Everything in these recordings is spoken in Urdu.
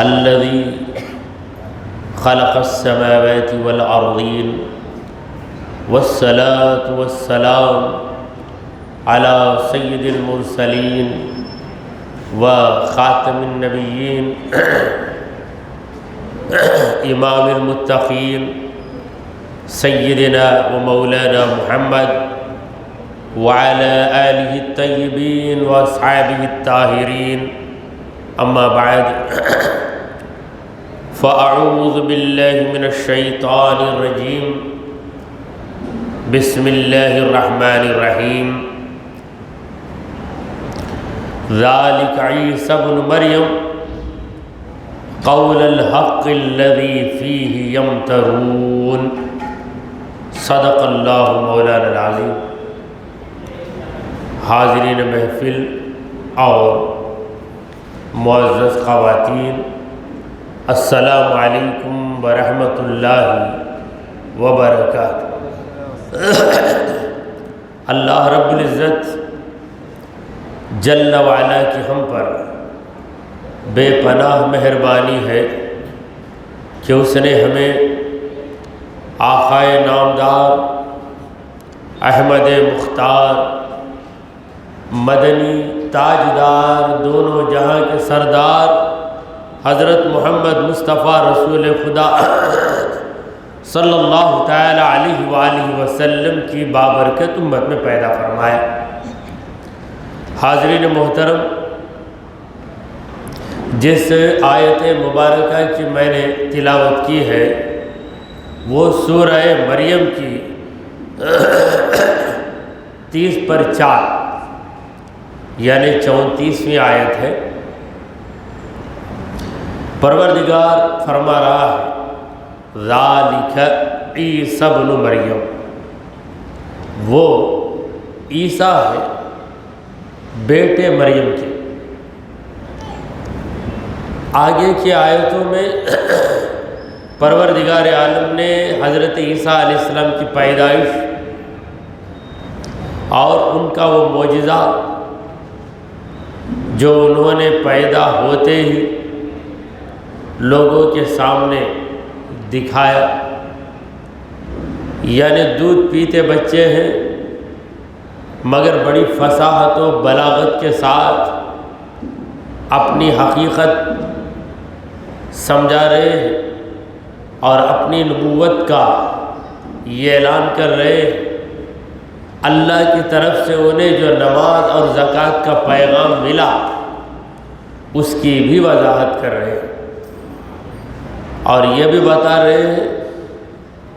الذي خلق السماوات والأرضين والصلاة والسلام على سيد المرسلين وخاتم النبيين امام المتقين سيدنا ومولانا محمد وعلى آله الطيبين وأصحابه الطاهرين أما بعد فأعوذ بالله من الشيطان الرجيم بسم الله الرحمن الرحيم ذلك عيسى ابن مريم قول الحق الذي فيه يمترون صدق اللہ مولانا العظیم۔ حاضرین محفل اور معزز خواتین، السلام علیکم ورحمۃ اللہ وبرکاتہ۔ اللہ رب العزت جل وعلا کی ہم پر بے پناہ مہربانی ہے کہ اس نے ہمیں آقائے نامدار احمد مختار مدنی تاجدار دونوں جہاں کے سردار حضرت محمد مصطفیٰ رسول خدا صلی اللہ تعالی علیہ وآلہ وسلم کی بابرکت امت میں پیدا فرمایا۔ حاضرین محترم، جس آیت مبارکہ کی میں نے تلاوت کی ہے وہ سورہ مریم کی 30/4 یعنی 34ویں آیت ہے۔ پروردگار فرما رہا ہے ذالک عیسی ابن مریم، وہ عیسیٰ ہے بیٹے مریم کے۔ آگے کی آیتوں میں پروردگار عالم نے حضرت عیسیٰ علیہ السلام کی پیدائش اور ان کا وہ معجزہ جو انہوں نے پیدا ہوتے ہی لوگوں کے سامنے دکھایا، یعنی دودھ پیتے بچے ہیں مگر بڑی فصاحت و بلاغت کے ساتھ اپنی حقیقت سمجھا رہے ہیں اور اپنی نبوت کا یہ اعلان کر رہے ہیں۔ اللہ کی طرف سے انہیں جو نماز اور زکوٰۃ کا پیغام ملا اس کی بھی وضاحت کر رہے ہیں اور یہ بھی بتا رہے ہیں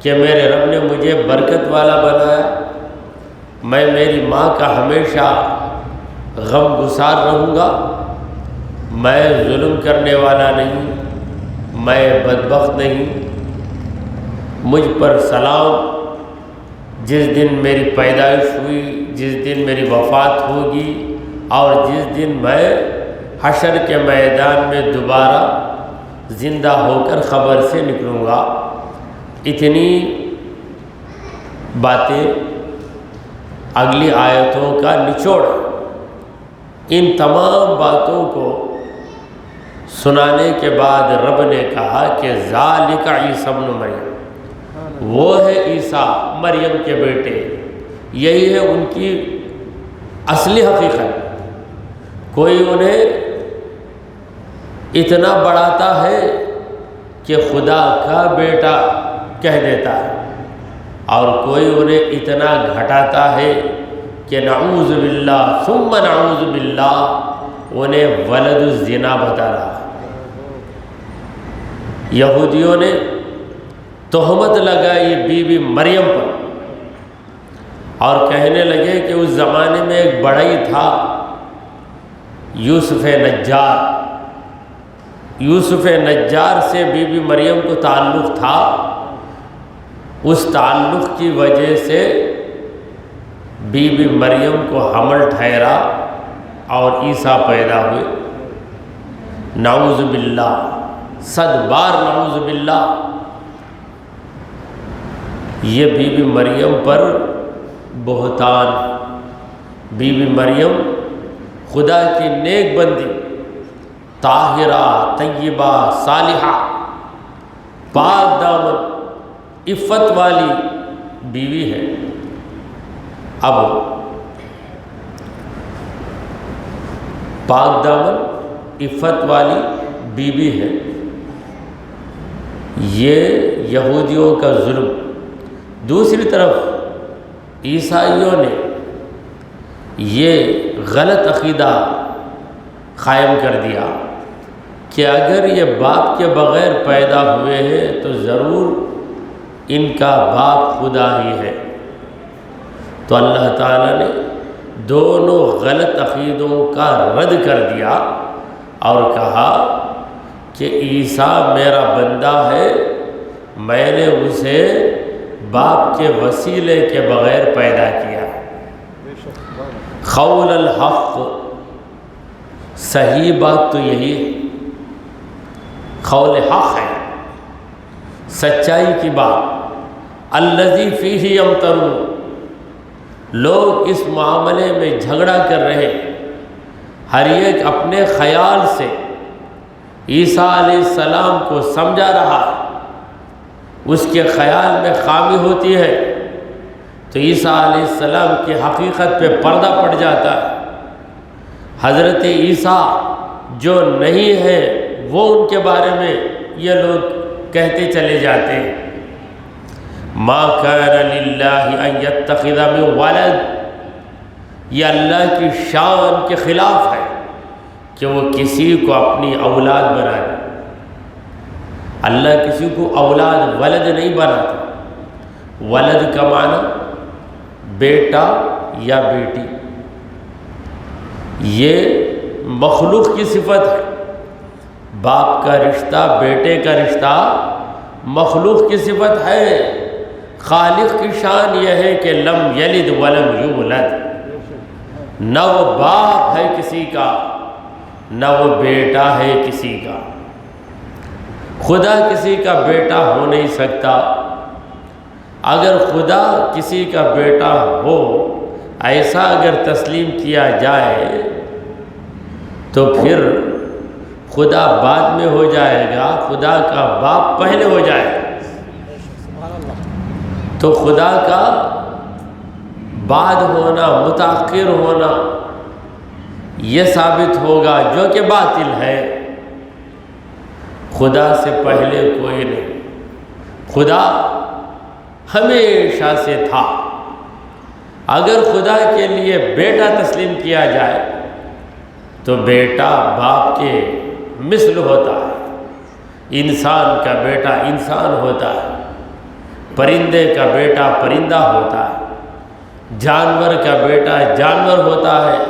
کہ میرے رب نے مجھے برکت والا بنایا، میں میری ماں کا ہمیشہ غم گسار رہوں گا، میں ظلم کرنے والا نہیں، میں بدبخت نہیں، مجھ پر سلام جس دن میری پیدائش ہوئی، جس دن میری وفات ہوگی اور جس دن میں حشر کے میدان میں دوبارہ زندہ ہو کر خبر سے نکلوں گا۔ اتنی باتیں اگلی آیتوں کا نچوڑ۔ ان تمام باتوں کو سنانے کے بعد رب نے کہا کہ ذالک عیسی ابن مریم، وہ ہے عیسیٰ مریم کے بیٹے، یہی ہے ان کی اصلی حقیقت۔ کوئی انہیں اتنا بڑھاتا ہے کہ خدا کا بیٹا کہہ دیتا ہے اور کوئی انہیں اتنا گھٹاتا ہے کہ نعوذ باللہ ثم نعوذ باللہ انہیں ولد الزنا بتا رہا ہے۔ یہودیوں نے تہمت لگائی بی بی مریم پر اور کہنے لگے کہ اس زمانے میں ایک بڑھئی تھا یوسف نجار، یوسف نجار سے بی بی مریم کو تعلق تھا، اس تعلق کی وجہ سے بی بی مریم کو حمل ٹھہرا اور عیسیٰ پیدا ہوئے۔ نعوذ باللہ، 100 بار نعوذ باللہ۔ یہ بی بی مریم پر بہتان، بی بی مریم خدا کی نیک بندی طاہرہ طیبہ صالحہ پاک دامن عفت والی بیوی ہے۔ اب پاک دامن عفت والی بیوی ہے، یہ یہودیوں کا ظلم۔ دوسری طرف عیسائیوں نے یہ غلط عقیدہ قائم کر دیا کہ اگر یہ باپ کے بغیر پیدا ہوئے ہیں تو ضرور ان کا باپ خدا ہی ہے۔ تو اللہ تعالیٰ نے دونوں غلط عقیدوں کا رد کر دیا اور کہا کہ عیسیٰ میرا بندہ ہے، میں نے اسے باپ کے وسیلے کے بغیر پیدا کیا۔ قول الحق، صحیح بات تو یہی ہے، قول حق ہے، سچائی کی بات۔ الذی فیہ یمترون، لوگ اس معاملے میں جھگڑا کر رہے، ہر ایک اپنے خیال سے عیسیٰ علیہ السلام کو سمجھا رہا، اس کے خیال میں خامی ہوتی ہے تو عیسیٰ علیہ السلام کی حقیقت پہ پردہ پڑ جاتا ہے۔ حضرت عیسیٰ جو نہیں ہے وہ ان کے بارے میں یہ لوگ کہتے چلے جاتے ہیں۔ ما کان للہ ان یتخذ من ولد، یہ اللہ کی شان کے خلاف ہے کہ وہ کسی کو اپنی اولاد بنا دے۔ اللہ کسی کو اولاد ولد نہیں بناتا۔ ولد کا معنی بیٹا یا بیٹی، یہ مخلوق کی صفت ہے۔ باپ کا رشتہ، بیٹے کا رشتہ مخلوق کی صفت ہے۔ خالق کی شان یہ ہے کہ لم یلد ولم یولد، نہ وہ باپ ہے کسی کا نہ وہ بیٹا ہے کسی کا۔ خدا کسی کا بیٹا ہو نہیں سکتا۔ اگر خدا کسی کا بیٹا ہو، ایسا اگر تسلیم کیا جائے تو پھر خدا بعد میں ہو جائے گا، خدا کا باپ پہلے ہو جائے گا۔ تو خدا کا بعد ہونا، متاخر ہونا، یہ ثابت ہوگا جو کہ باطل ہے۔ خدا سے پہلے کوئی نہیں، خدا ہمیشہ سے تھا۔ اگر خدا کے لیے بیٹا تسلیم کیا جائے تو بیٹا باپ کے مثل ہوتا ہے، انسان کا بیٹا انسان ہوتا ہے، پرندے کا بیٹا پرندہ ہوتا ہے، جانور کا بیٹا جانور ہوتا ہے،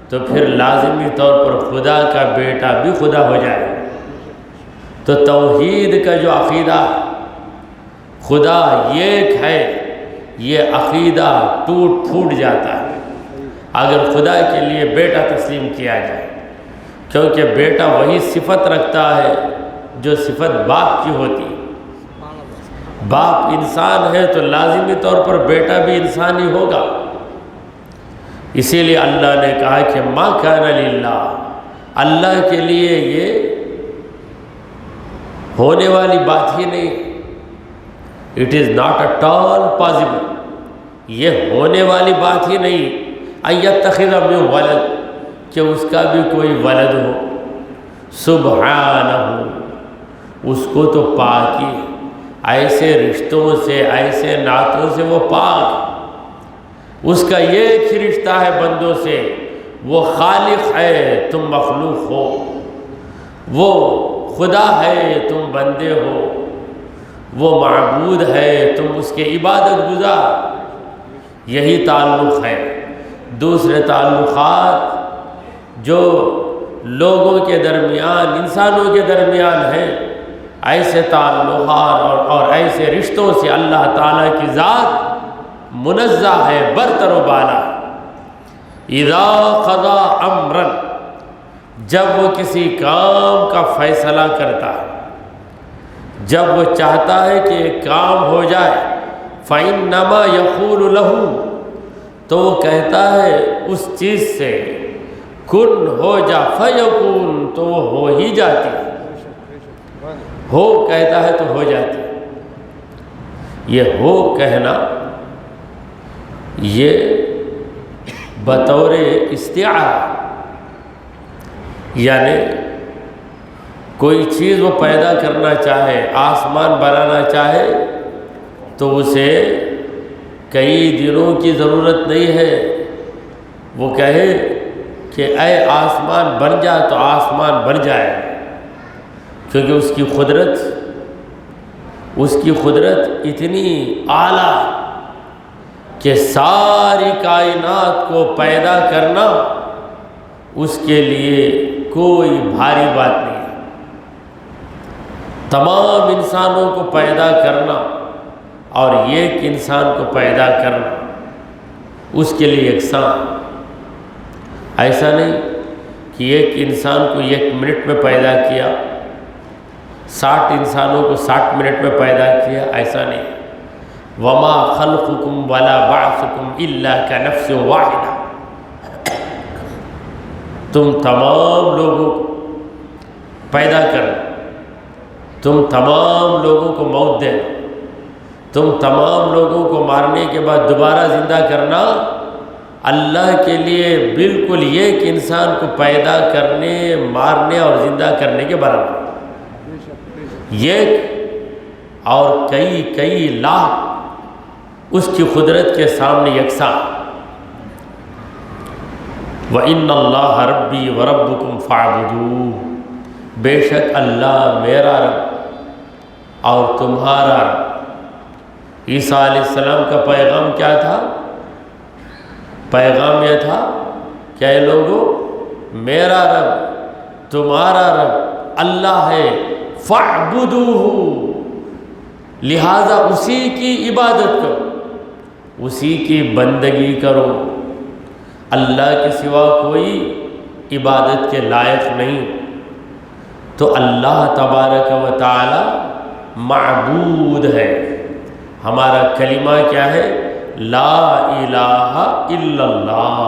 تو پھر لازمی طور پر خدا کا بیٹا بھی خدا ہو جائے۔ تو توحید کا جو عقیدہ خدا ایک ہے، یہ عقیدہ ٹوٹ پھوٹ جاتا ہے اگر خدا کے لیے بیٹا تسلیم کیا جائے، کیونکہ بیٹا وہی صفت رکھتا ہے جو صفت باپ کی ہوتی ہے۔ باپ انسان ہے تو لازمی طور پر بیٹا بھی انسان ہی ہوگا۔ اسی لیے اللہ نے کہا کہ ما کان للہ، اللہ کے لیے یہ ہونے والی بات ہی نہیں، it is not at all possible, یہ ہونے والی بات ہی نہیں ان یتخذ من ولد، کہ اس کا بھی کوئی ولد ہو۔ سبحانہ، اس کو تو پاک ہی، ایسے رشتوں سے، ایسے نعتوں سے وہ پاک۔ اس کا ایک ہی رشتہ ہے بندوں سے، وہ خالق ہے تم مخلوق ہو، وہ خدا ہے تم بندے ہو، وہ معبود ہے تم اس کے عبادت گزار۔ یہی تعلق ہے۔ دوسرے تعلقات جو لوگوں کے درمیان، انسانوں کے درمیان ہیں، ایسے تعلقات اور ایسے رشتوں سے اللہ تعالیٰ کی ذات منزہ ہے، برتر و بالا۔ اذا قضا امرا، جب وہ کسی کام کا فیصلہ کرتا ہے، جب وہ چاہتا ہے کہ ایک کام ہو جائے، فإنما یقول لہ، تو وہ کہتا ہے اس چیز سے کن ہو جا فیکون، تو وہ ہو ہی جاتی ہے، ہو کہتا ہے تو ہو جاتی ہے۔ یہ ہو کہنا یہ بطور استعارہ، یعنی کوئی چیز وہ پیدا کرنا چاہے، آسمان بنانا چاہے تو اسے کئی دنوں کی ضرورت نہیں ہے، وہ کہے کہ اے آسمان بن جا تو آسمان بن جائے، کیونکہ اس کی قدرت اتنی اعلیٰ کہ ساری کائنات کو پیدا کرنا اس کے لیے کوئی بھاری بات نہیں ہے۔ تمام انسانوں کو پیدا کرنا اور ایک انسان کو پیدا کرنا اس کے لیے یکساں، ایسا نہیں کہ ایک انسان کو 1 منٹ میں پیدا کیا، 60 انسانوں کو 60 منٹ میں پیدا کیا، ایسا نہیں۔ وما خلقکم ولا بعثکم الا کنفس واحدہ، تم تمام لوگوں کو پیدا کرنا، تم تمام لوگوں کو موت دینا، تم تمام لوگوں کو مارنے کے بعد دوبارہ زندہ کرنا اللہ کے لیے بالکل ایک انسان کو پیدا کرنے، مارنے اور زندہ کرنے کے برابر، ایک اور کئی لاکھ اس کی قدرت کے سامنے یکساں۔ وَإِنَّ اللَّهَ رَبِّي وَرَبُّكُمْ فَاعْبُدُوهُ، بے شک اللہ میرا رب اور تمہارا رب۔ عیسیٰ علیہ السلام کا پیغام کیا تھا؟ پیغام یہ تھا کہ اے لوگو، میرا رب تمہارا رب اللہ ہے، فَاعْبُدُوهُ، لہذا اسی کی عبادت کرو، اسی کی بندگی کرو، اللہ کے سوا کوئی عبادت کے لائق نہیں۔ تو اللہ تبارک و تعالی معبود ہے۔ ہمارا کلمہ کیا ہے؟ لا الہ الا اللہ،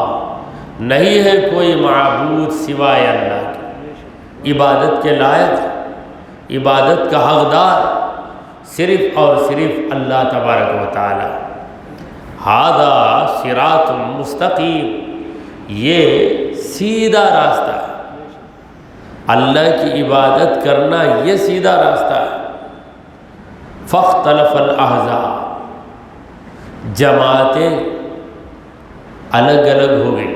نہیں ہے کوئی معبود سوائے اللہ کے، عبادت کے لائق، عبادت کا حقدار صرف اور صرف اللہ تبارک و تعالی۔ ھذا صراط مستقیم، یہ سیدھا راستہ ہے، اللہ کی عبادت کرنا یہ سیدھا راستہ ہے۔ فاختلف الاحزاب، جماعتیں الگ الگ ہو گئی،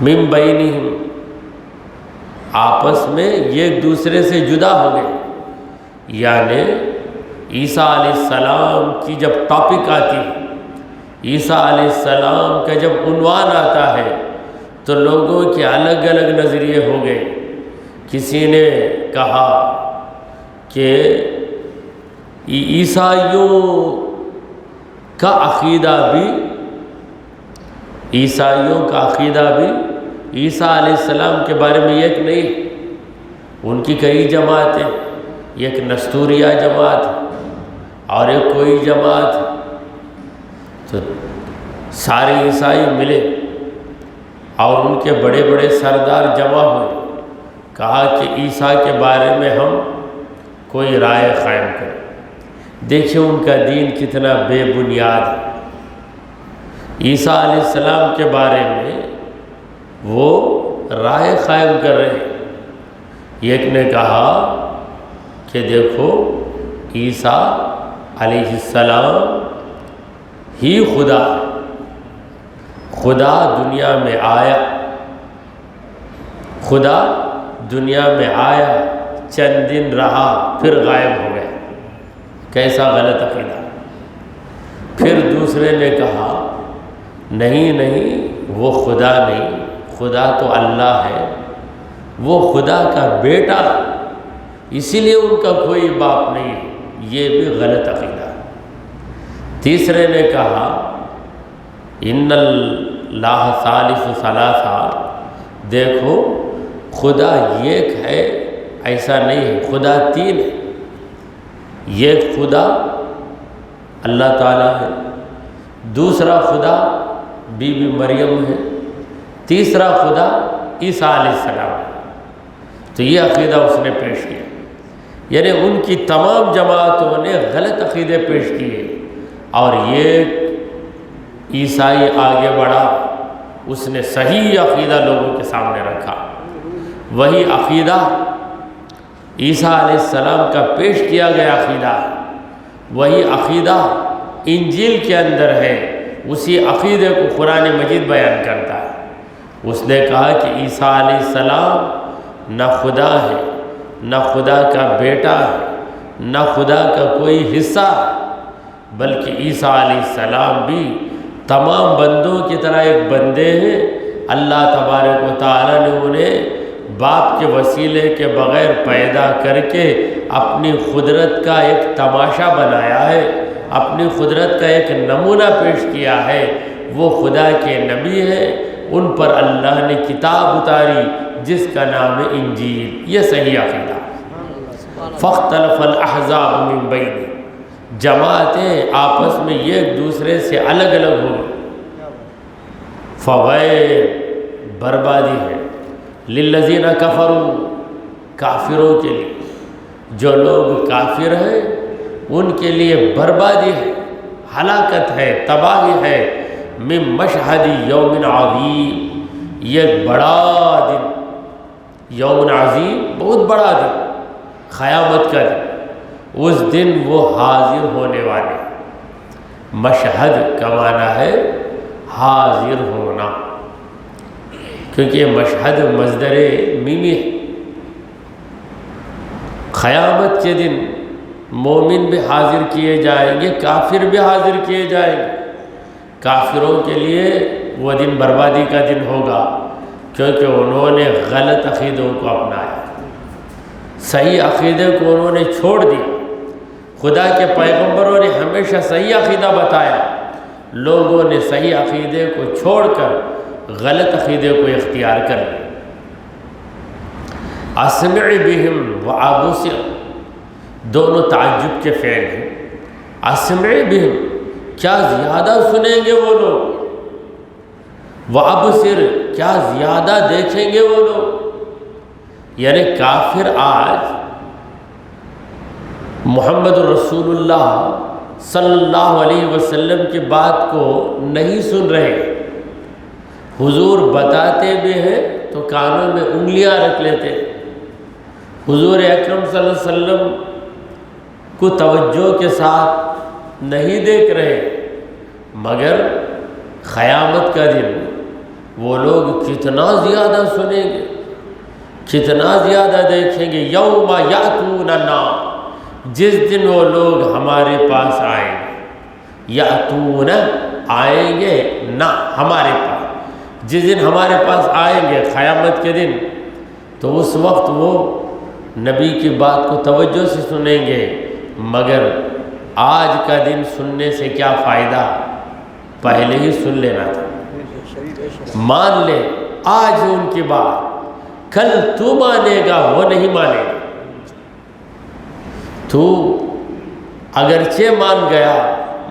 من بینہم، آپس میں ایک دوسرے سے جدا ہو گئے، یعنی عیسیٰ علیہ السلام کی جب ٹاپک آتی ہے، عیسیٰ علیہ السلام کا جب عنوان آتا ہے تو لوگوں کے الگ الگ نظریے ہو گئے۔ کسی نے کہا کہ عیسائیوں کا عقیدہ بھی عیسیٰ علیہ السلام کے بارے میں ایک نہیں، ان کی کئی جماعتیں، ایک نستوریہ جماعت اور ایک کوئی جماعت، تو سارے عیسائی ملے اور ان کے بڑے بڑے سردار جمع ہوئے، کہا کہ عیسیٰ کے بارے میں ہم کوئی رائے قائم کریں۔ دیکھیں ان کا دین کتنا بے بنیاد ہے۔ عیسیٰ علیہ السلام کے بارے میں وہ رائے قائم کر رہے ہیں۔ ایک نے کہا کہ دیکھو عیسیٰ علیہ السلام ہی خدا ہے، خدا دنیا میں آیا، خدا دنیا میں آیا، چند دن رہا پھر غائب ہو گیا، کیسا غلط عقیدہ۔ پھر دوسرے نے کہا نہیں وہ خدا نہیں، خدا تو اللہ ہے، وہ خدا کا بیٹا، اسی لیے ان کا کوئی باپ نہیں ہے، یہ بھی غلط عقیدہ۔ تیسرے نے کہا ان اللہ ثالث ثلاثہ، دیکھو خدا ایک ہے ایسا نہیں ہے، خدا 3 ہے، ایک خدا اللہ تعالیٰ ہے، دوسرا خدا بی بی مریم ہے، تیسرا خدا عیسیٰ علیہ السلام. تو یہ عقیدہ اس نے پیش کیا. یعنی ان کی تمام جماعتوں نے غلط عقیدے پیش کیے اور یہ عیسائی آگے بڑھا، اس نے صحیح عقیدہ لوگوں کے سامنے رکھا. وہی عقیدہ عیسیٰ علیہ السلام کا پیش کیا گیا عقیدہ، وہی عقیدہ انجیل کے اندر ہے، اسی عقیدے کو قرآن مجید بیان کرتا ہے. اس نے کہا کہ عیسیٰ علیہ السلام نہ خدا ہے، نہ خدا کا بیٹا ہے، نہ خدا کا کوئی حصہ ہے، بلکہ عیسیٰ علیہ السلام بھی تمام بندوں کی طرح ایک بندے ہیں. اللہ تبارک و تعالیٰ نے انہیں باپ کے وسیلے کے بغیر پیدا کر کے اپنی قدرت کا ایک تماشا بنایا ہے، اپنی قدرت کا ایک نمونہ پیش کیا ہے. وہ خدا کے نبی ہیں، ان پر اللہ نے کتاب اتاری جس کا نام ہے انجیل. یہ صحیح عقیدہ. فاختلف الاحزاب من بین، جماعتیں آپس میں ایک دوسرے سے الگ الگ ہو گئی. فویل، بربادی ہے، للذین کفروا، کافروں کے لیے. جو لوگ کافر ہیں ان کے لیے بربادی ہے، ہلاکت ہے، تباہی ہے. من مشہد یوم عظیم، یہ بڑا دن، یوم عظیم بہت بڑا دن، قیامت کا دن. اس دن وہ حاضر ہونے والے. مشہد کا معنی ہے حاضر ہونا، کیونکہ یہ مشہد مصدر میمی ہے. قیامت کے دن مومن بھی حاضر کیے جائیں گے، کافر بھی حاضر کیے جائیں گے. کافروں کے لیے وہ دن بربادی کا دن ہوگا، کیونکہ انہوں نے غلط عقیدوں کو اپنایا، صحیح عقیدے کو انہوں نے چھوڑ دیا. خدا کے پیغمبروں نے ہمیشہ صحیح عقیدہ بتایا، لوگوں نے صحیح عقیدے کو چھوڑ کر غلط عقیدے کو اختیار کر لیا. اسمع بہم وابصر، دونوں تعجب کے فعل ہیں. اسمع بہم، کیا زیادہ سنیں گے وہ لوگ، وابصر، کیا زیادہ دیکھیں گے وہ لوگ. یعنی کافر آج محمد رسول اللہ صلی اللہ علیہ وسلم کی بات کو نہیں سن رہے. حضور بتاتے بھی ہیں تو کانوں میں انگلیاں رکھ لیتے ہیں. حضور اکرم صلی اللہ علیہ وسلم کو توجہ کے ساتھ نہیں دیکھ رہے. مگر قیامت کا دن وہ لوگ کتنا زیادہ سنیں گے، کتنا زیادہ دیکھیں گے. یوم یاتوننا، جس دن وہ لوگ ہمارے پاس آئیں گے. یاتون، آئیں گے، نہ ہمارے پاس. جس دن ہمارے پاس آئیں گے قیامت کے دن، تو اس وقت وہ نبی کی بات کو توجہ سے سنیں گے. مگر آج کا دن سننے سے کیا فائدہ، پہلے ہی سن لینا تھا. مان لے آج ان کی بات، کل تو مانے گا وہ نہیں مانے گا. تو اگرچہ مان گیا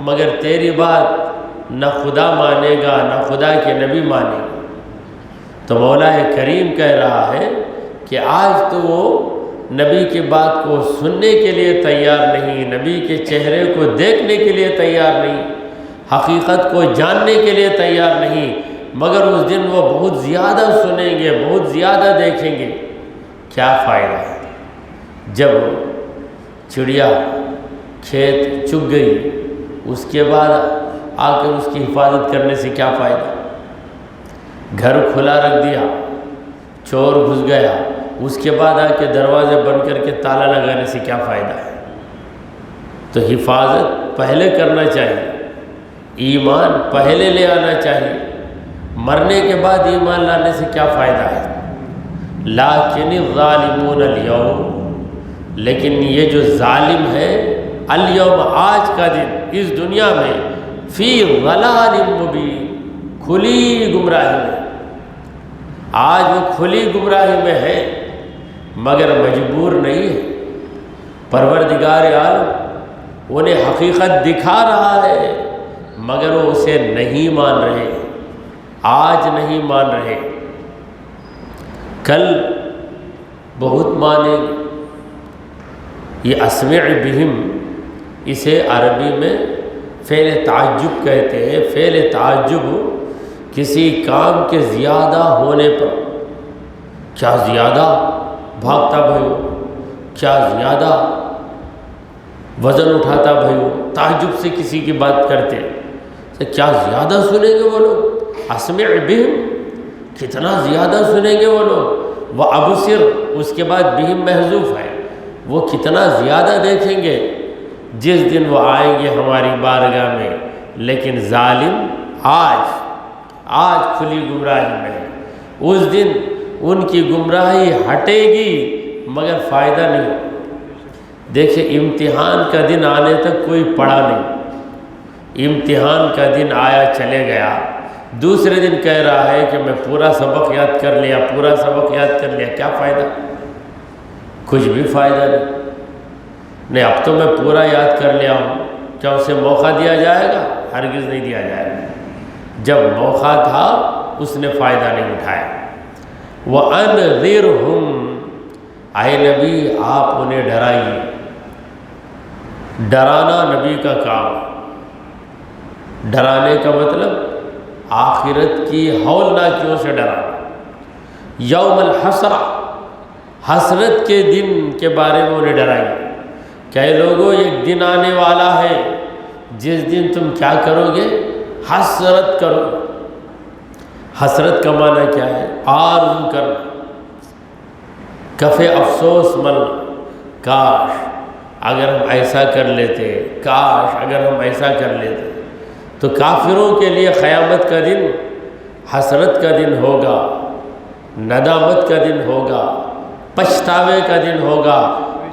مگر تیری بات نہ خدا مانے گا نہ خدا کے نبی مانے گا. تو مولا کریم کہہ رہا ہے کہ آج تو وہ نبی کی بات کو سننے کے لیے تیار نہیں، نبی کے چہرے کو دیکھنے کے لیے تیار نہیں، حقیقت کو جاننے کے لیے تیار نہیں. مگر اس دن وہ بہت زیادہ سنیں گے، بہت زیادہ دیکھیں گے. کیا فائدہ ہے جب چڑیا کھیت چگ گئی، اس کے بعد آ کر اس کی حفاظت کرنے سے کیا فائدہ. گھر کھلا رکھ دیا، چور گھس گیا، اس کے بعد آ کے دروازے بند کر کے تالا لگانے سے کیا فائدہ ہے. تو حفاظت پہلے کرنا چاہیے، ایمان پہلے لے آنا چاہیے. مرنے کے بعد ایمان لانے سے کیا فائدہ ہے. لیکن الظالمون اليوم، لیکن یہ جو ظالم ہے، اليوم، آج کا دن، اس دنیا میں، فی ضلال مبین، کھلی گمراہی میں. آج وہ کھلی گمراہی میں ہے مگر مجبور نہیں ہے. پروردگار عالم انہیں حقیقت دکھا رہا ہے مگر وہ اسے نہیں مان رہے. آج نہیں مان رہے، کل بہت مانیں گے۔ یہ اسمع بہم، اسے عربی میں فعل تعجب کہتے ہیں۔ فعل تعجب کسی کام کے زیادہ ہونے پر، کیا زیادہ بھاگتا بھائیو، کیا زیادہ وزن اٹھاتا بھائیو، تعجب سے کسی کی بات کرتے کیا زیادہ سنیں گے وہ لوگ، اسمع بہم، کتنا زیادہ سنیں گے وہ لوگ، وابصر، اس کے بعد بہم محذوف ہے، وہ کتنا زیادہ دیکھیں گے جس دن وہ آئیں گے ہماری بارگاہ میں۔ لیکن ظالم آج کھلی گمراہی میں ہے، اس دن ان کی گمراہی ہٹے گی مگر فائدہ نہیں۔ دیکھیں امتحان کا دن آنے تک کوئی پڑھا نہیں، امتحان کا دن آیا چلے گیا، دوسرے دن کہہ رہا ہے کہ میں پورا سبق یاد کر لیا، پورا سبق یاد کر لیا، کیا فائدہ؟ کچھ بھی فائدہ نہیں، اب تو میں پورا یاد کر لیا ہوں، کیا اسے موقع دیا جائے گا؟ ہرگز نہیں دیا جائے گا۔ جب موقع تھا اس نے فائدہ نہیں اٹھایا۔ وَأَنذِرْهُمْ، اے نبی آپ انہیں ڈرائیے، ڈرانا نبی کا کام، ڈرانے کا مطلب آخرت کی ہولناکیوں سے ڈرانا، یوم الحسرہ، حسرت کے دن کے بارے میں انہیں ڈرائیے کہ اے لوگوں ایک دن آنے والا ہے جس دن تم کیا کرو گے؟ حسرت کرو۔ حسرت کا معنی کیا ہے؟ آرزو کرنا، کف افسوس ملنا، کاش اگر ہم ایسا کر لیتے، کاش اگر ہم ایسا کر لیتے۔ تو کافروں کے لیے قیامت کا دن حسرت کا دن ہوگا، ندامت کا دن ہوگا، پچھتاوے کا دن ہوگا۔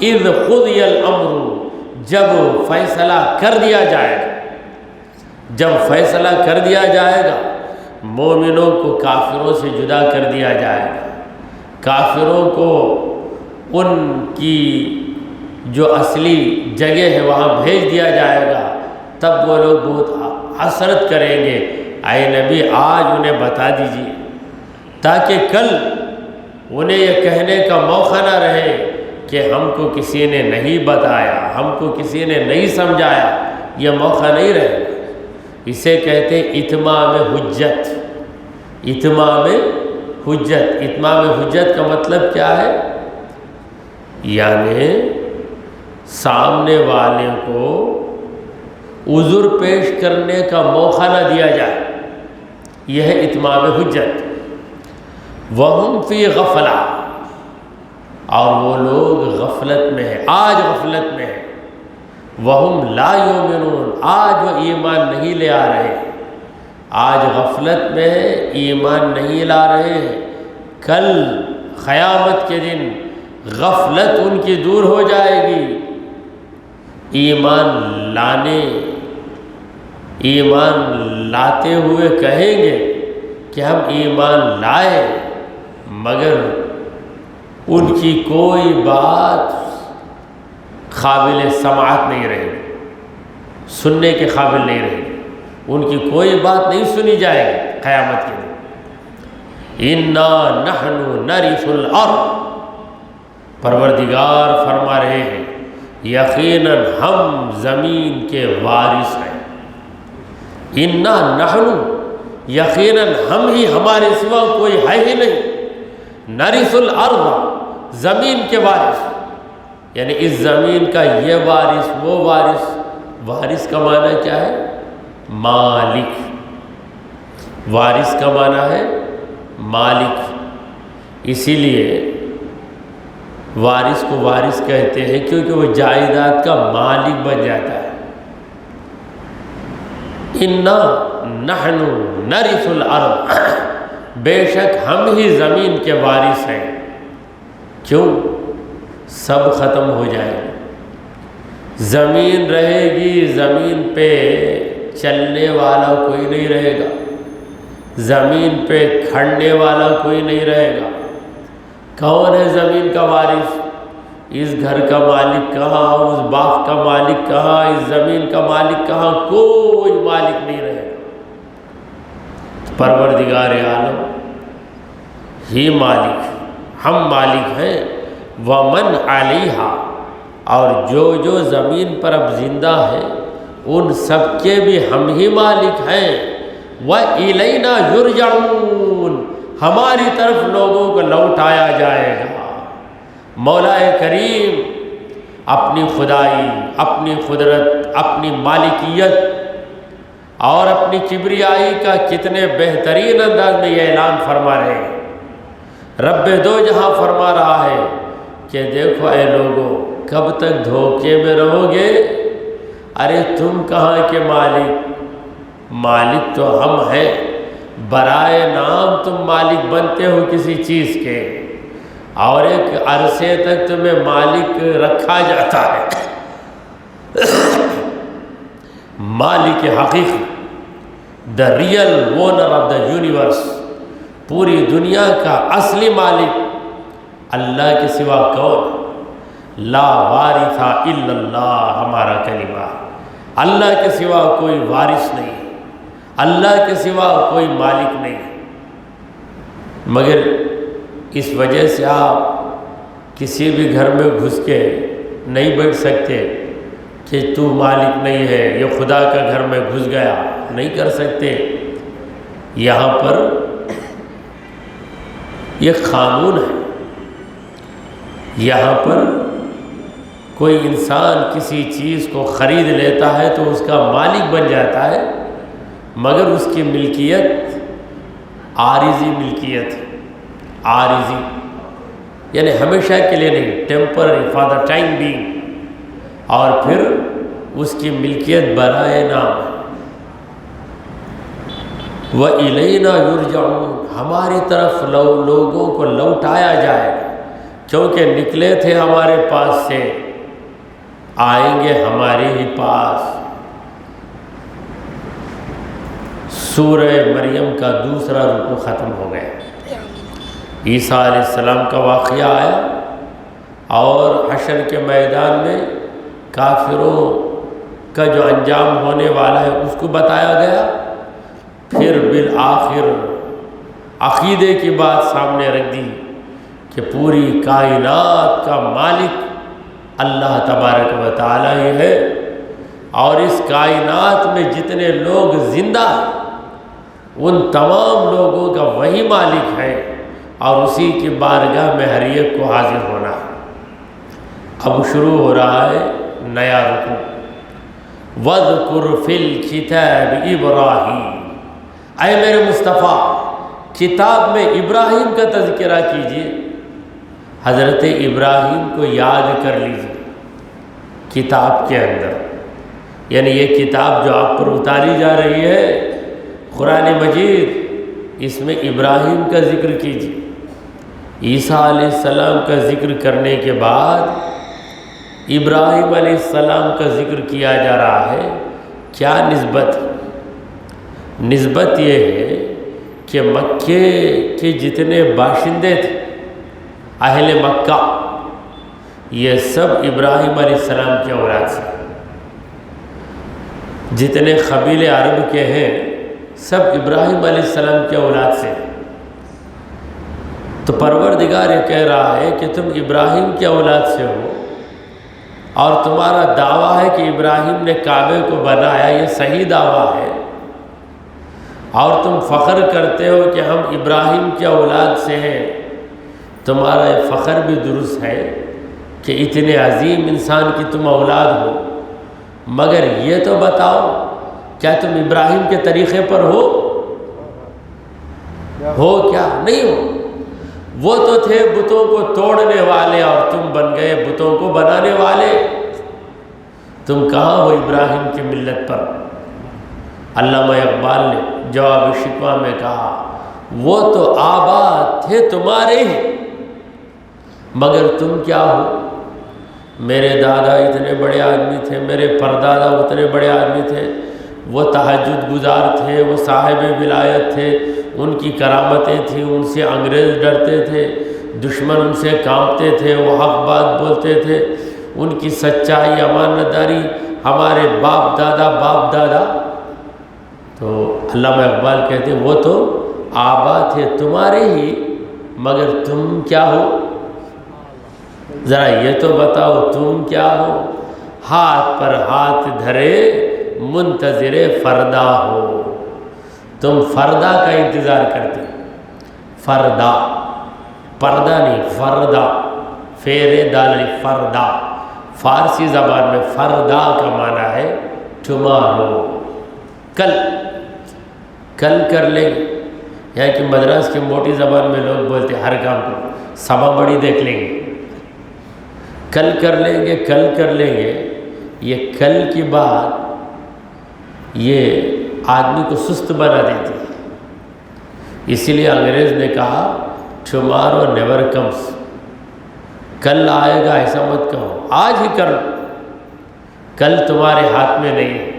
اذ قضی الامر، جب فیصلہ کر دیا جائے گا، جب فیصلہ کر دیا جائے گا، مومنوں کو کافروں سے جدا کر دیا جائے گا، کافروں کو ان کی جو اصلی جگہ ہے وہاں بھیج دیا جائے گا، تب وہ لوگ بہت حسرت کریں گے۔ اے نبی آج انہیں بتا دیجیے تاکہ کل انہیں یہ کہنے کا موقع نہ رہے کہ ہم کو کسی نے نہیں بتایا، ہم کو کسی نے نہیں سمجھایا، یہ موقع نہیں رہے گا۔ اسے کہتے ہیں اتمام حجت۔ اتمام حجت، اتمام حجت کا مطلب کیا ہے؟ یعنی سامنے والے کو عذر پیش کرنے کا موقع نہ دیا جائے، یہ ہے اتمام حجت۔ وَهُمْ فِي غَفْلَةٍ، اور وہ لوگ غفلت میں ہیں، آج غفلت میں ہیں۔ وَهُمْ لَا يُؤْمِنُونَ، آج وہ ایمان نہیں لے آ رہے، آج غفلت میں ہے، ایمان نہیں لا رہے ہیں۔ کل قیامت کے دن غفلت ان کی دور ہو جائے گی، ایمان لاتے ہوئے کہیں گے کہ ہم ایمان لائے، مگر ان کی کوئی بات قابل سماعت نہیں رہے گی، سننے کے قابل نہیں رہے گی، ان کی کوئی بات نہیں سنی جائے گی قیامت کے دن۔ اِنَّا نَحْنُ نَرِثُ الْأَرْضَ، پروردگار فرما رہے ہیں یقیناً ہم زمین کے وارث ہیں۔ اِنَّا نَحْنُ، یقیناً ہم ہی، ہمارے سوا کوئی ہے ہی نہیں، نَرِثُ الْأَرْضَ، زمین کے وارث، یعنی اس زمین کا یہ وارث، وہ وارث۔ وارث کا معنی کیا ہے؟ مالک۔ وارث کا معنی ہے مالک، اسی لیے وارث کو وارث کہتے ہیں کیونکہ وہ جائیداد کا مالک بن جاتا ہے۔ اِنَّا نَحْنُ نَرِثُ الْأَرْضَ، بے شک ہم ہی زمین کے وارث ہیں۔ کیوں؟ سب ختم ہو جائے گا، زمین رہے گی، زمین پہ چلنے والا کوئی نہیں رہے گا، زمین پہ کھڑنے والا کوئی نہیں رہے گا۔ کون ہے زمین کا وارث؟ اس گھر کا مالک کہاں، اس باغ کا مالک کہاں، اس زمین کا مالک کہاں؟ کوئی مالک نہیں رہے گا۔ پروردگار عالم ہی مالک ہے، ہم مالک ہیں، ومن علیہا، اور جو زمین پر اب زندہ ہے ان سب کے بھی ہم ہی مالک ہیں، وَإِلَيْنَا يُرْجَعُونَ، ہماری طرف لوگوں کو لوٹایا جائے گا۔ مولا کریم اپنی خدائی، اپنی قدرت، اپنی مالکیت اور اپنی کبریائی کا کتنے بہترین انداز میں یہ اعلان فرما رہے ہیں۔ رب دو جہاں فرما رہا ہے کہ دیکھو اے لوگو، کب تک دھوکے میں رہو گے؟ ارے تم کہاں کے مالک تو ہم ہیں، برائے نام تم مالک بنتے ہو کسی چیز کے، اور ایک عرصے تک تمہیں مالک رکھا جاتا ہے۔ مالک حقیقی، the real owner of the universe، پوری دنیا کا اصلی مالک اللہ کے سوا کون؟ لا وارث الا اللہ، ہمارا کلمہ، اللہ کے سوا کوئی وارث نہیں، اللہ کے سوا کوئی مالک نہیں۔ مگر اس وجہ سے آپ کسی بھی گھر میں گھس کے نہیں بیٹھ سکتے کہ تو مالک نہیں ہے، یہ خدا کا گھر میں گھس گیا، نہیں کر سکتے۔ یہاں پر یہ قانون ہے، یہاں پر کوئی انسان کسی چیز کو خرید لیتا ہے تو اس کا مالک بن جاتا ہے، مگر اس کی ملکیت عارضی ملکیت، عارضی یعنی ہمیشہ کے لیے نہیں، temporary, for the time being, اور پھر اس کی ملکیت برائے نام ہے۔ وَإِلَيْنَا يُرْجَعُونَ، ہماری طرف لوگوں کو لوٹایا جائے گا، کیونکہ نکلے تھے ہمارے پاس سے، آئیں گے ہمارے ہی پاس۔ سورہ مریم کا دوسرا رکوع ختم ہو گیا، عیسیٰ علیہ السلام کا واقعہ آیا اور حشر کے میدان میں کافروں کا جو انجام ہونے والا ہے اس کو بتایا گیا۔ پھر بالآخر عقیدے کی بات سامنے رکھ دی کہ پوری کائنات کا مالک اللہ تبارک و تعالیٰ ہی ہے، اور اس کائنات میں جتنے لوگ زندہ ہیں ان تمام لوگوں کا وہی مالک ہے، اور اسی کی بارگاہ میں ہر ایک کو حاضر ہونا ہے۔ اب شروع ہو رہا ہے نیا رکوع۔ وَاذْكُرْ فِي الْكِتَابِ إِبْرَاهِيمَ، اے میرے مصطفیٰ کتاب میں ابراہیم کا تذکرہ کیجیے، حضرت ابراہیم کو یاد کر لیجیے کتاب کے اندر، یعنی یہ کتاب جو آپ پر اتاری جا رہی ہے قرآن مجید، اس میں ابراہیم کا ذکر کیجیے۔ عیسیٰ علیہ السلام کا ذکر کرنے کے بعد ابراہیم علیہ السلام کا ذکر کیا جا رہا ہے۔ کیا نسبت؟ نسبت یہ ہے کہ مکے کے جتنے باشندے تھے، اہل مکہ، یہ سب ابراہیم علیہ السلام کے اولاد سے، جتنے قبیلے عرب کے ہیں سب ابراہیم علیہ السلام کے اولاد سے۔ تو پروردگار یہ کہہ رہا ہے کہ تم ابراہیم کے اولاد سے ہو، اور تمہارا دعویٰ ہے کہ ابراہیم نے کعبے کو بنایا، یہ صحیح دعویٰ ہے، اور تم فخر کرتے ہو کہ ہم ابراہیم کے اولاد سے ہیں۔ تمہارا یہ فخر بھی درست ہے کہ اتنے عظیم انسان کی تم اولاد ہو، مگر یہ تو بتاؤ کیا تم ابراہیم کے طریقے پر ہو کیا؟ نہیں ہو۔ وہ تو تھے بتوں کو توڑنے والے، اور تم بن گئے بتوں کو بنانے والے۔ تم کہاں ہو ابراہیم کی ملت پر؟ علامہ اقبال نے جواب شکوہ میں کہا، وہ تو آبا تھے تمہارے ہی، مگر تم کیا ہو؟ میرے دادا اتنے بڑے آدمی تھے، میرے پردادا اتنے بڑے آدمی تھے، وہ تہجد گزار تھے، وہ صاحب ولایت تھے، ان کی کرامتیں تھیں، ان سے انگریز ڈرتے تھے، دشمن ان سے کانپتے تھے، وہ حق بات بولتے تھے، ان کی سچائی، امانت داری ہمارے باپ دادا تو علامہ اقبال کہتے ہیں وہ تو آبا تھے تمہارے ہی، مگر تم کیا ہو؟ ذرا یہ تو بتاؤ تم کیا ہو؟ ہاتھ پر ہاتھ دھرے منتظر فردا ہو، تم فردا کا انتظار کرتے، فردا، پردہ نہیں، فردا، فیر دال فردا، فارسی زبان میں فردا کا معنی ہے ٹمارو، کل، کل کر لیں گے، یعنی کہ مدراس کی موٹی زبان میں لوگ بولتے ہیں ہر کام کو صبا بڑی دیکھ لیں گے، کل کر لیں گے، کل کر لیں گے، یہ کل کی بات یہ آدمی کو سست بنا دیتی ہے۔ اسی لیے انگریز نے کہا ٹمارو نیور کمس، کل آئے گا ایسا مت کہو، آج ہی کر لو، کل تمہارے ہاتھ میں نہیں ہے۔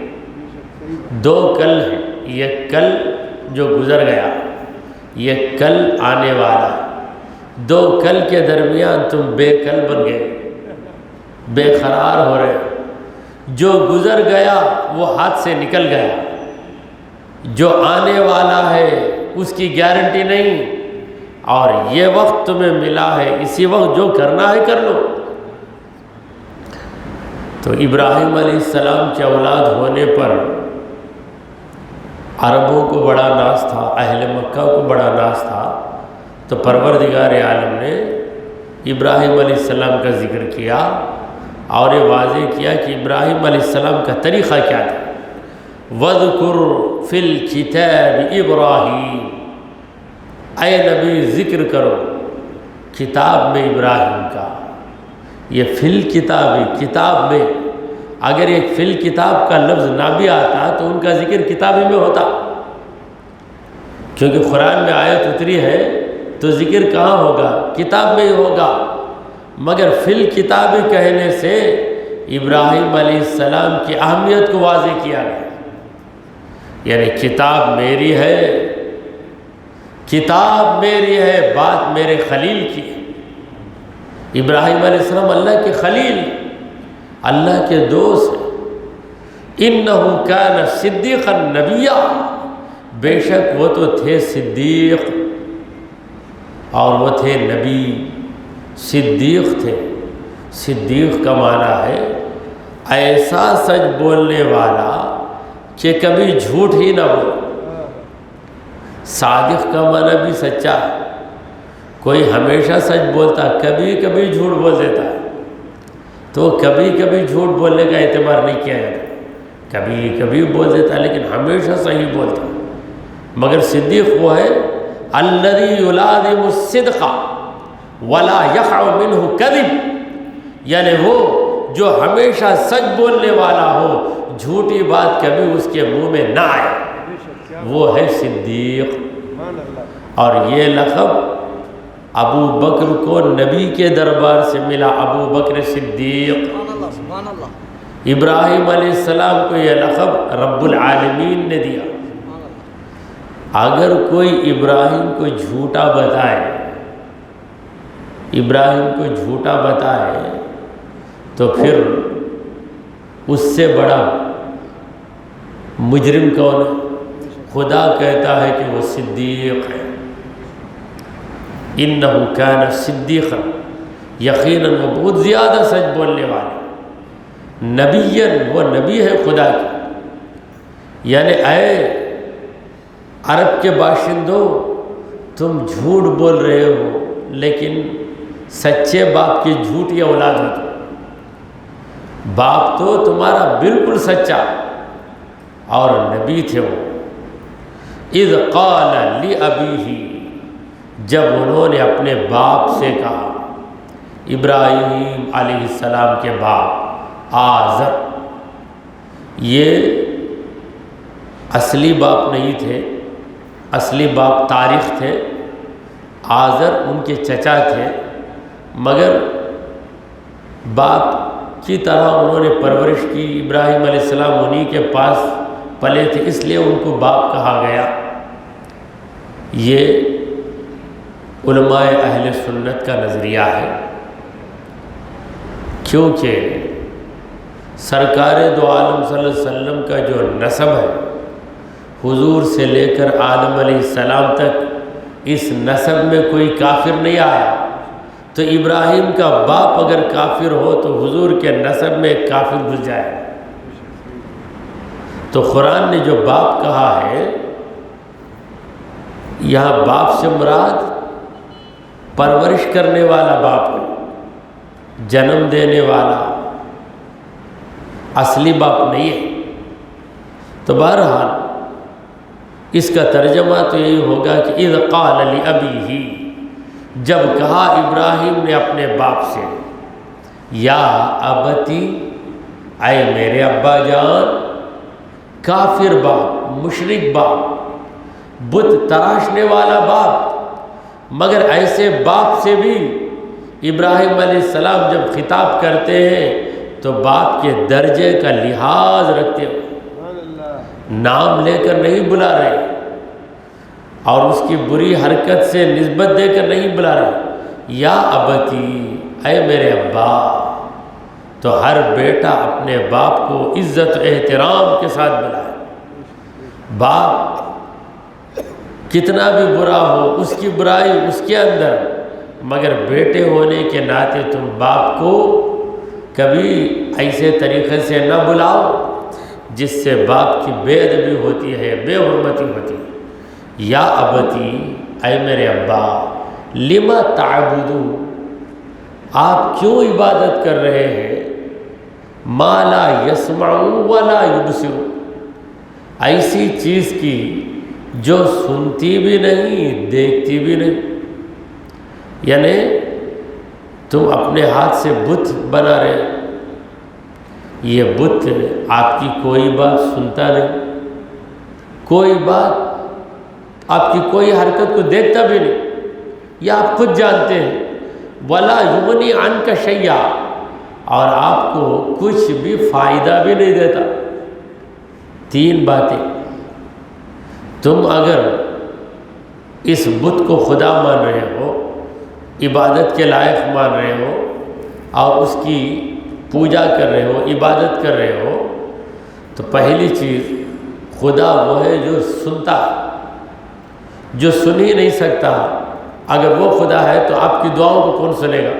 دو کل ہیں، یہ کل جو گزر گیا، یہ کل آنے والا ہے۔ دو کل کے درمیان تم بے کل بن گئے، بے قرار ہو رہے، جو گزر گیا وہ ہاتھ سے نکل گیا، جو آنے والا ہے اس کی گارنٹی نہیں، اور یہ وقت تمہیں ملا ہے، اسی وقت جو کرنا ہے کر لو۔ تو ابراہیم علیہ السلام کی اولاد ہونے پر عربوں کو بڑا ناز تھا، اہل مکہ کو بڑا ناز تھا، تو پروردگار عالم نے ابراہیم علیہ السلام کا ذکر کیا اور یہ واضح کیا کہ ابراہیم علیہ السلام کا طریقہ کیا تھا۔ وَذْكُرْ فِي الْكِتَابِ ابراہیم، اے نبی ذکر کرو کتاب میں ابراہیم کا۔ یہ فی الکتاب، کتاب میں، اگر ایک فی الکتاب کا لفظ نہ بھی آتا تو ان کا ذکر کتابی میں ہوتا، کیونکہ قرآن میں آیت اتری ہے تو ذکر کہاں ہوگا؟ کتاب میں ہی ہوگا، مگر فی الکتاب کہنے سے ابراہیم علیہ السلام کی اہمیت کو واضح کیا گیا، یعنی کتاب میری ہے، کتاب میری ہے، بات میرے خلیل کی ہے۔ ابراہیم علیہ السلام اللہ کے خلیل، اللہ کے دوست ہیں۔ اِنَّهُ كَانَ صِدِّيقًا نَبِيًّا، بے شک وہ تو تھے صدیق اور وہ تھے نبی، صدیق تھے۔ صدیق کا معنی ہے ایسا سچ بولنے والا کہ کبھی جھوٹ ہی نہ بولے۔ صادق کا معنی بھی سچا ہے، کوئی ہمیشہ سچ بولتا، کبھی کبھی جھوٹ بول دیتا ہے، تو کبھی کبھی جھوٹ بولنے کا اعتبار نہیں کیا جاتا، کبھی کبھی بول دیتا ہے لیکن ہمیشہ صحیح بولتا ہے۔ مگر صدیق وہ ہے الذی یلازم الصدق ولا یقع منہ کذب، یعنی وہ جو ہمیشہ سچ بولنے والا ہو، جھوٹی بات کبھی اس کے منہ میں نہ آئے، وہ ہے صدیق۔ اور یہ لقب ابو بکر کو نبی کے دربار سے ملا، ابو بکر صدیق۔ ابراہیم علیہ السلام کو یہ لقب رب العالمین نے دیا۔ اگر کوئی ابراہیم کو جھوٹا بتائے، ابراہیم کو جھوٹا بتائے تو پھر اس سے بڑا مجرم کون ہے؟ خدا کہتا ہے کہ وہ صدیق ہے۔ اِنَّهُ كَانَ صِدِّيقًا، یقیناً وہ بہت زیادہ سچ بولنے والے، نبیًا، وہ نبی ہے خدا کی۔ یعنی اے عرب کے باشندوں، تم جھوٹ بول رہے ہو لیکن سچے باپ کی جھوٹی اولاد ہو تم، باپ تو تمہارا بالکل سچا اور نبی تھے وہ۔ اذ قال لأبیہ، جب انہوں نے اپنے باپ سے کہا، ابراہیم علیہ السلام کے باپ آزر، یہ اصلی باپ نہیں تھے، اصلی باپ طارق تھے، آزر ان کے چچا تھے، مگر باپ کی طرح انہوں نے پرورش کی، ابراہیم علیہ السلام انہی کے پاس پلے تھے، اس لیے ان کو باپ کہا گیا۔ یہ علماء اہل سنت کا نظریہ ہے، کیونکہ سرکار دو عالم صلی اللہ علیہ وسلم کا جو نسب ہے حضور سے لے کر آدم علیہ السلام تک اس نسب میں کوئی کافر نہیں آیا، تو ابراہیم کا باپ اگر کافر ہو تو حضور کے نسب میں ایک کافر گھس جائے۔ تو قرآن نے جو باپ کہا ہے، یہاں باپ سے مراد پرورش کرنے والا باپ ہے، جنم دینے والا، اصلی باپ نہیں ہے۔ تو بہرحال اس کا ترجمہ تو یہی ہوگا کہ اذ قال لأبیہ، جب کہا ابراہیم نے اپنے باپ سے، یا ابتی، اے میرے ابا جان، کافر باپ، مشرک باپ، بت تراشنے والا باپ، مگر ایسے باپ سے بھی ابراہیم علیہ السلام جب خطاب کرتے ہیں تو باپ کے درجے کا لحاظ رکھتے ہوئے، نام لے کر نہیں بلا رہے اور اس کی بری حرکت سے نسبت دے کر نہیں بلا رہے، یا ابتی، اے میرے ابا۔ تو ہر بیٹا اپنے باپ کو عزت و احترام کے ساتھ بلائے۔ باپ کتنا بھی برا ہو، اس کی برائی اس کے اندر، مگر بیٹے ہونے کے ناطے تم باپ کو کبھی ایسے طریقے سے نہ بلاؤ جس سے باپ کی بے ادبی ہوتی ہے، بے حرمتی ہوتی ہے۔ یا ابتی، اے میرے ابا، لما تعبدو، آپ کیوں عبادت کر رہے ہیں، ما لا یسمع ولا یبصر، ایسی چیز کی جو سنتی بھی نہیں، دیکھتی بھی نہیں۔ یعنی تم اپنے ہاتھ سے بت بنا رہے، یہ بت آپ کی کوئی بات سنتا نہیں، کوئی بات، آپ کی کوئی حرکت کو دیکھتا بھی نہیں، یہ آپ خود جانتے ہیں۔ ولا یغنی عنک شیئا، اور آپ کو کچھ بھی فائدہ بھی نہیں دیتا۔ تین باتیں، تم اگر اس بت کو خدا مان رہے ہو، عبادت کے لائق مان رہے ہو اور اس کی پوجا کر رہے ہو، عبادت کر رہے ہو، تو پہلی چیز، خدا وہ ہے جو سنتا، جو سن ہی نہیں سکتا۔ اگر وہ خدا ہے تو آپ کی دعاؤں کو کون سنے گا؟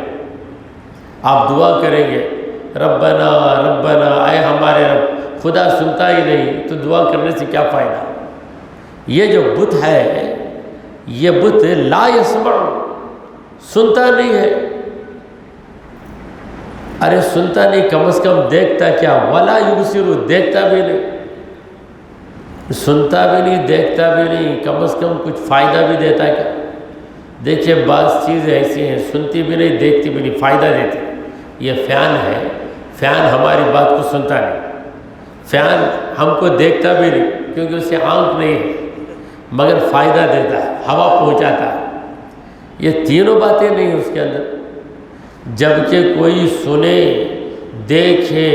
آپ دعا کریں گے ربنا ربنا، اے ہمارے رب، خدا سنتا ہی نہیں تو دعا کرنے سے کیا فائدہ؟ یہ جو بت ہے، یہ بت لا یسمع، سنتا نہیں ہے۔ ارے سنتا نہیں، کم از کم دیکھتا کیا؟ ولا یبصر، دیکھتا بھی نہیں، سنتا بھی نہیں، دیکھتا بھی نہیں، کم از کم کچھ فائدہ بھی دیتا ہے کیا؟ دیکھیے بعض چیزیں ایسی ہیں، سنتی بھی نہیں، دیکھتی بھی نہیں، فائدہ دیتی۔ یہ فین ہے، فین ہماری بات کو سنتا نہیں، فین ہم کو دیکھتا بھی نہیں کیونکہ اس سے آنکھ نہیں ہے، مگر فائدہ دیتا ہے، ہوا پہنچاتا ہے۔ یہ تینوں باتیں نہیں اس کے اندر، جبکہ کوئی سنے، دیکھے،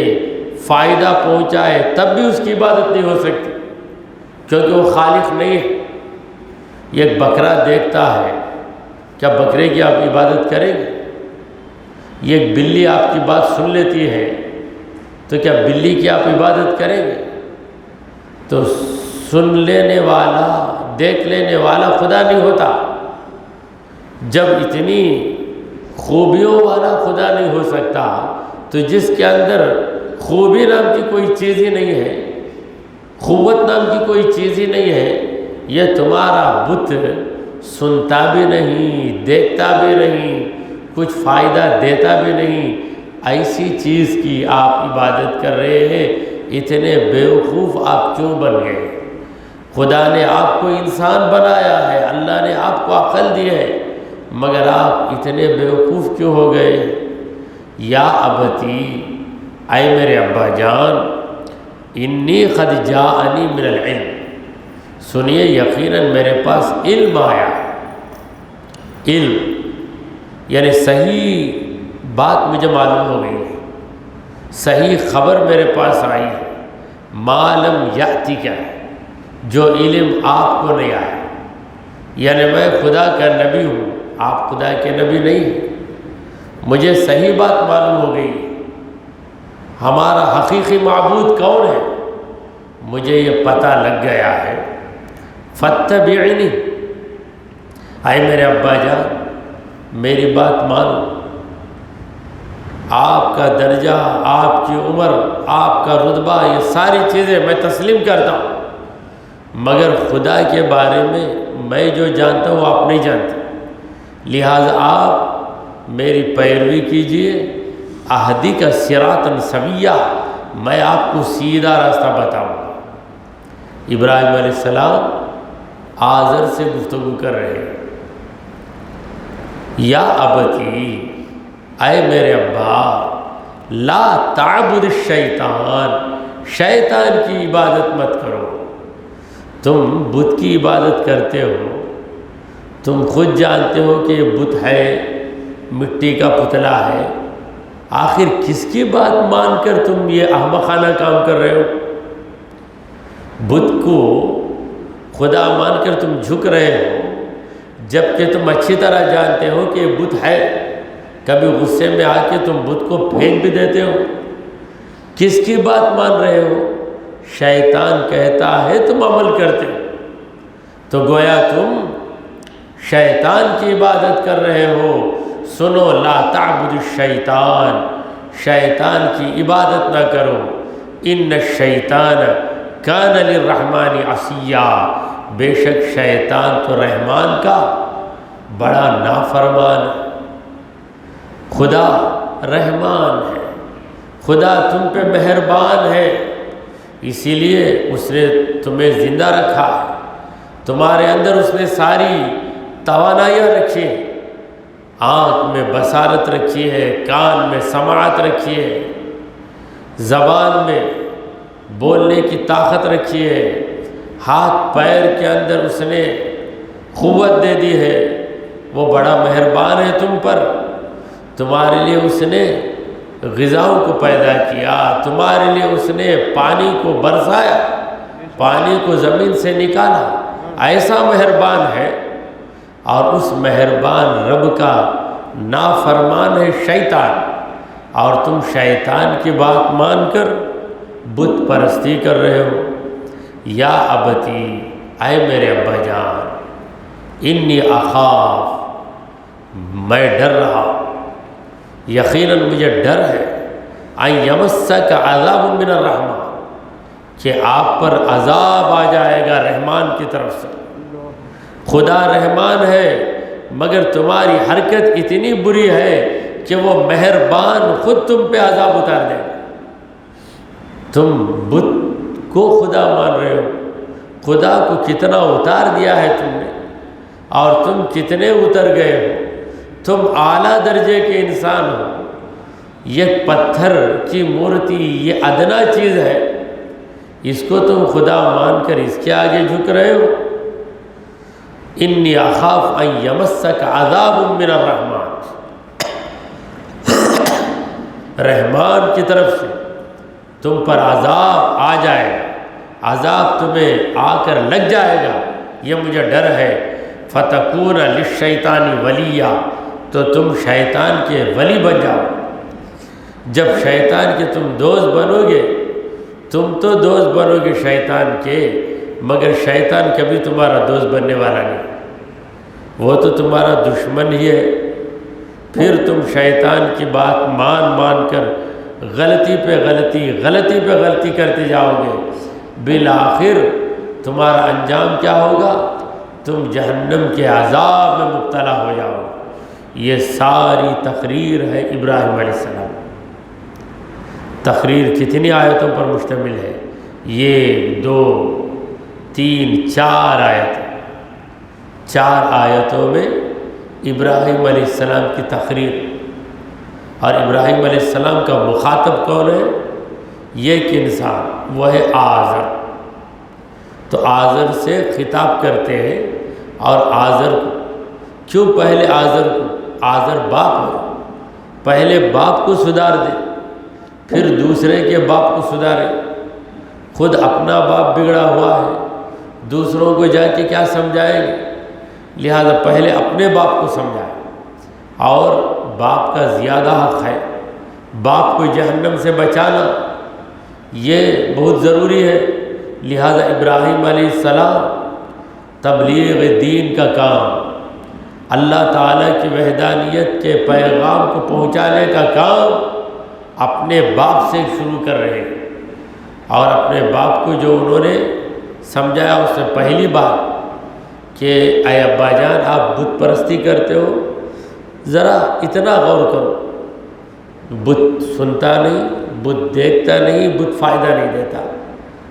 فائدہ پہنچائے، تب بھی اس کی عبادت نہیں ہو سکتی، کیونکہ وہ خالق نہیں ہے۔ یہ ایک بکرا دیکھتا ہے، کیا بکرے کی آپ عبادت کریں گے؟ یہ ایک بلی آپ کی بات سن لیتی ہے تو کیا بلی کی آپ عبادت کریں گے؟ تو سن لینے والا، دیکھ لینے والا خدا نہیں ہوتا۔ جب اتنی خوبیوں والا خدا نہیں ہو سکتا تو جس کے اندر خوبی نام کی کوئی چیز ہی نہیں ہے، قوت نام کی کوئی چیز ہی نہیں ہے، یہ تمہارا بت سنتا بھی نہیں، دیکھتا بھی نہیں، کچھ فائدہ دیتا بھی نہیں، ایسی چیز کی آپ عبادت کر رہے ہیں۔ اتنے بیوقوف آپ کیوں بن گئے؟ خدا نے آپ کو انسان بنایا ہے، اللہ نے آپ کو عقل دی ہے، مگر آپ اتنے بیوقوف کیوں ہو گئے؟ یا ابتی، اے میرے ابا جان، انی قد جاءنی من العلم، سنیے یقیناً میرے پاس علم آیا۔ علم یعنی صحیح بات مجھے معلوم ہو گئی ہے، صحیح خبر میرے پاس آئی ہے، ما لم یأتی کا، جو علم آپ کو نہیں آیا۔ یعنی میں خدا کا نبی ہوں، آپ خدا کے نبی نہیں ہیں، مجھے صحیح بات معلوم ہو گئی، ہمارا حقیقی معبود کون ہے، مجھے یہ پتہ لگ گیا ہے۔ فاتبعنی، اے میرے ابا جان میری بات مانو، آپ کا درجہ، آپ کی عمر، آپ کا رتبہ، یہ ساری چیزیں میں تسلیم کرتا ہوں، مگر خدا کے بارے میں جو جانتا ہوں وہ آپ نہیں جانتے، لہٰذا آپ میری پیروی کیجئے، اہدی کا صراطا سویہ، میں آپ کو سیدھا راستہ بتاؤں گا۔ ابراہیم علیہ السلام آزر سے گفتگو کر رہے ہیں، یا ابتی، اے میرے ابا، لا تعبد الشیطان، شیطان کی عبادت مت کرو، تم بت کی عبادت کرتے ہو، تم خود جانتے ہو کہ یہ بت ہے، مٹی کا پتلا ہے، آخر کس کی بات مان کر تم یہ احمقانہ کام کر رہے ہو؟ بت کو خدا مان کر تم جھک رہے ہو، جبکہ تم اچھی طرح جانتے ہو کہ یہ بت ہے، کبھی غصے میں آ کے تم بت کو پھینک بھی دیتے ہو، کس کی بات مان رہے ہو؟ شیطان کہتا ہے تم عمل کرتے ہو، تو گویا تم شیطان کی عبادت کر رہے ہو۔ سنو، لا تعبد الشیطان، شیطان کی عبادت نہ کرو، ان الشیطان کان للرحمن عصیا، بے شک شیطان تو رحمان کا بڑا نافرمان ہے۔ خدا رحمان ہے، خدا تم پہ مہربان ہے، اسی لیے اس نے تمہیں زندہ رکھا ہے، تمہارے اندر اس نے ساری توانائیاں رکھی ہیں، آنکھ میں بصارت رکھی ہے، کان میں سماعت رکھی ہے، زبان میں بولنے کی طاقت رکھی ہے، ہاتھ پیر کے اندر اس نے قوت دے دی ہے، وہ بڑا مہربان ہے تم پر، تمہارے لیے اس نے غذاؤں کو پیدا کیا، تمہارے لیے اس نے پانی کو برسایا، پانی کو زمین سے نکالا، ایسا مہربان ہے، اور اس مہربان رب کا نافرمان ہے شیطان، اور تم شیطان کی بات مان کر بت پرستی کر رہے ہو۔ یا ابتی، اے میرے ابا جان، انی اخاف، میں ڈر رہا ہوں، یقیناً مجھے ڈر ہے، ان یمسک عذاب من الرحمن، کہ آپ پر عذاب آ جائے گا رحمان کی طرف سے۔ خدا رحمان ہے، مگر تمہاری حرکت اتنی بری ہے کہ وہ مہربان خود تم پہ عذاب اتار دے گا۔ تم بت کو خدا مان رہے ہو، خدا کو کتنا اتار دیا ہے تم نے، اور تم کتنے اتر گئے ہو، تم اعلیٰ درجے کے انسان ہو، یہ پتھر کی مورتی یہ ادنا چیز ہے، اس کو تم خدا مان کر اس کے آگے جھک رہے ہو۔ انی اخاف ان یمسک عذاب من الرحمن، رحمان کی طرف سے تم پر عذاب آ جائے گا، عذاب تمہیں آ کر لگ جائے گا، یہ مجھے ڈر ہے۔ فتکون للشیطان ولیا، تو تم شیطان کے ولی بن جاؤ۔ جب شیطان کے تم دوست بنو گے، تم تو دوست بنو گے شیطان کے، مگر شیطان کبھی تمہارا دوست بننے والا نہیں، وہ تو تمہارا دشمن ہی ہے۔ پھر تم شیطان کی بات مان کر غلطی پہ غلطی کرتے جاؤ گے، بالآخر تمہارا انجام کیا ہوگا؟ تم جہنم کے عذاب میں مبتلا ہو جاؤ گے۔ یہ ساری تقریر ہے ابراہیم علیہ السلام۔ تقریر کتنی آیتوں پر مشتمل ہے؟ یہ 2 3 4 آیتیں، 4 آیتوں میں ابراہیم علیہ السلام کی تقریر، اور ابراہیم علیہ السلام کا مخاطب کون ہے؟ یہ ایک انسان، وہ ہے آزر۔ تو آزر سے خطاب کرتے ہیں، اور آزر کو کیوں پہلے آزر کو؟ آزر باپ ہے، پہلے باپ کو سدھار دے، پھر دوسرے کے باپ کو سدھارے۔ خود اپنا باپ بگڑا ہوا ہے، دوسروں کو جا کے کیا سمجھائے گے؟ لہذا پہلے اپنے باپ کو سمجھائے، اور باپ کا زیادہ حق ہے، باپ کو جہنم سے بچانا یہ بہت ضروری ہے۔ لہذا ابراہیم علیہ السلام تبلیغ دین کا کام، اللہ تعالیٰ کی وحدانیت کے پیغام کو پہنچانے کا کام اپنے باپ سے شروع کر رہے ہیں۔ اور اپنے باپ کو جو انہوں نے سمجھایا اس سے پہلی بات کہ اے ابا جان آپ بت پرستی کرتے ہو، ذرا اتنا غور کرو، بت سنتا نہیں، بت دیکھتا نہیں، بت فائدہ نہیں دیتا،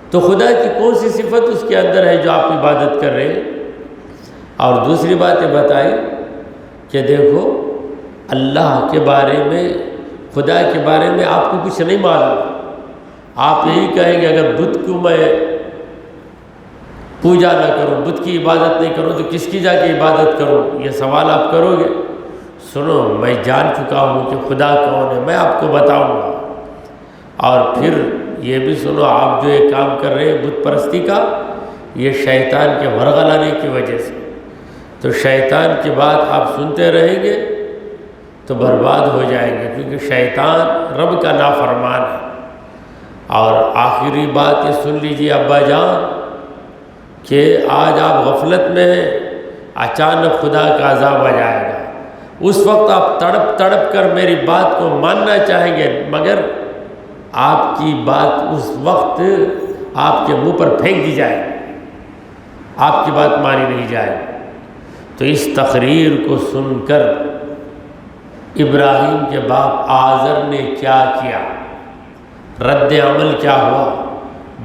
تو خدا کی کون سی صفت اس کے اندر ہے جو آپ عبادت کر رہے ہیں؟ اور دوسری بات یہ بتائی کہ دیکھو اللہ کے بارے میں، خدا کے بارے میں آپ کو کچھ نہیں معلوم، آپ یہی کہیں گے اگر بت کو میں پوجا نہ کروں، بت کی عبادت نہیں کروں تو کس کی جا کے عبادت کروں؟ یہ سوال آپ کرو گے۔ سنو، میں جان چکا ہوں کہ خدا کون ہے، میں آپ کو بتاؤں گا۔ اور پھر یہ بھی سنو، آپ جو یہ کام کر رہے ہیں بت پرستی کا، یہ شیطان کے ورغلانے کی وجہ سے، تو شیطان کی بات آپ سنتے رہیں گے تو برباد ہو جائیں گے، کیونکہ شیطان رب کا نافرمان ہے۔ اور آخری بات یہ سن لیجیے ابا جان کہ آج آپ غفلت میں ہیں، اچانک خدا کا عذاب آ جائے گا، اس وقت آپ تڑپ تڑپ کر میری بات کو ماننا چاہیں گے، مگر آپ کی بات اس وقت آپ کے منہ پر پھینک دی جائے گی، آپ کی بات مانی نہیں جائے گی۔ تو اس تقریر کو سن کر ابراہیم کے باپ آزر نے کیا کیا، رد عمل کیا ہوا،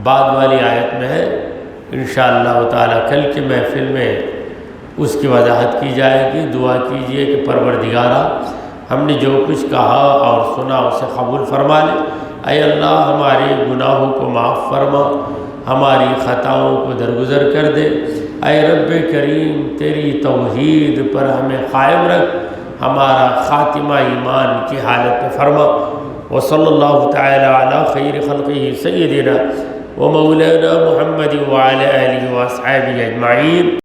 بعد والی آیت میں ہے، انشاءاللہ تعالی کل کی محفل میں اس کی وضاحت کی جائے گی۔ دعا کیجئے کہ پروردگارا ہم نے جو کچھ کہا اور سنا اسے قبول فرما لے۔ اے اللہ ہمارے گناہوں کو معاف فرما، ہماری خطاؤں کو درگزر کر دے۔ اے رب کریم تیری توحید پر ہمیں قائم رکھ، ہمارا خاتمہ ایمان کی حالت میں فرما۔ وصلی اللہ تعالی علی خیر خلقہ سیدنا و مولانا محمد وعلی آلہ و اصحابہ اجمعین۔